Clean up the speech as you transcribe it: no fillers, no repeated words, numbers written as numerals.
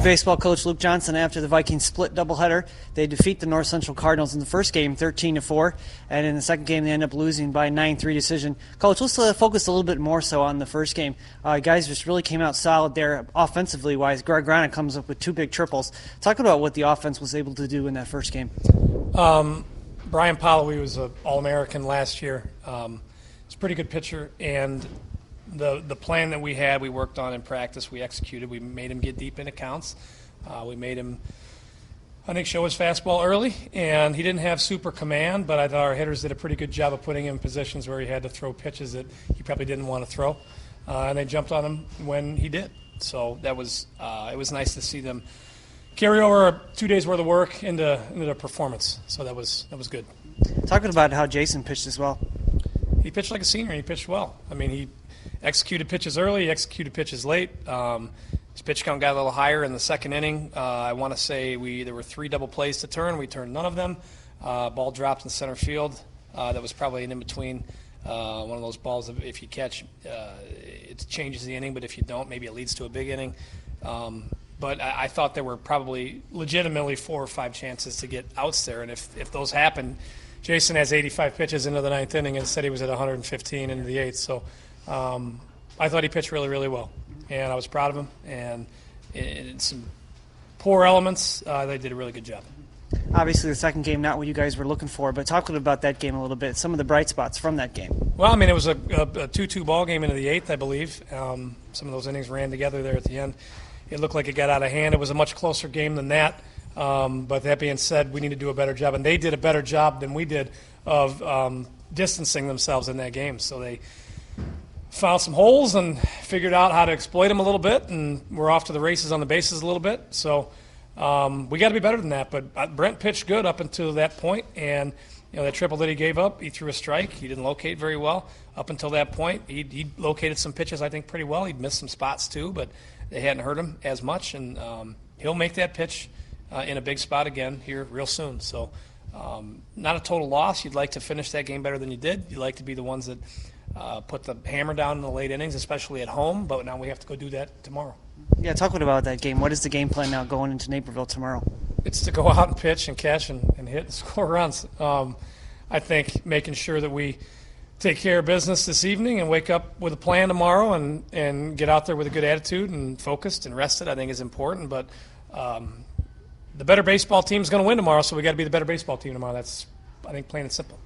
baseball coach Luke Johnson after the Vikings split doubleheader. They defeat the North Central Cardinals in the first game 13-4, and in the second game they end up losing by a 9-3 decision. Coach, let's focus a little bit more so on the first game. Guys just really came out solid there offensively wise. Greg Grana comes up with 2 big triples. Talk about what the offense was able to do in that first game. Brian Powell, he was an All-American last year. He's a pretty good pitcher, and the plan that we had, we worked on in practice, we executed. We made him get deep into counts. We made him, I think, show his fastball early, and he didn't have super command, but I thought our hitters did a pretty good job of putting him in positions where he had to throw pitches that he probably didn't want to throw, and they jumped on him when he did. So that was it was nice to see them carry over 2 days worth of work into their performance. So that was good. Talking about how Jason pitched as well. He pitched like a senior. He pitched well. I mean, he executed pitches early, he executed pitches late. His pitch count got a little higher in the second inning. I want to say there were 3 double plays to turn. We turned none of them. Ball dropped in center field. That was probably an in-between. One of those balls, if you catch, it changes the inning, but if you don't, maybe it leads to a big inning. But I thought there were probably legitimately 4 or 5 chances to get outs there, and if those happen, Jason has 85 pitches into the 9th inning and said he was at 115 into the 8th. So I thought he pitched really, really well, and I was proud of him. And in some poor elements, they did a really good job. Obviously, the second game, not what you guys were looking for, but talk about that game a little bit, some of the bright spots from that game. Well, I mean, it was a 2-2 ball game into the 8th, I believe. Some of those innings ran together there at the end. It looked like it got out of hand. It was a much closer game than that. But that being said, we need to do a better job, and they did a better job than we did of distancing themselves in that game. So they found some holes and figured out how to exploit them a little bit, and we're off to the races on the bases a little bit. So we got to be better than that. But Brent pitched good up until that point, and that triple that he gave up, he threw a strike. He didn't locate very well up until that point. He located some pitches, I think, pretty well. He'd missed some spots too, but they hadn't hurt him as much, and he'll make that pitch in a big spot again here real soon. So not a total loss. You'd like to finish that game better than you did. You'd like to be the ones that put the hammer down in the late innings, especially at home, but now we have to go do that tomorrow. Yeah, talk about that game. What is the game plan now going into Naperville tomorrow? It's to go out and pitch and catch and hit and score runs. I think making sure that we take care of business this evening and wake up with a plan tomorrow and get out there with a good attitude and focused and rested, I think is important. But the better baseball team is going to win tomorrow, so we got to be the better baseball team tomorrow. That's, I think, plain and simple.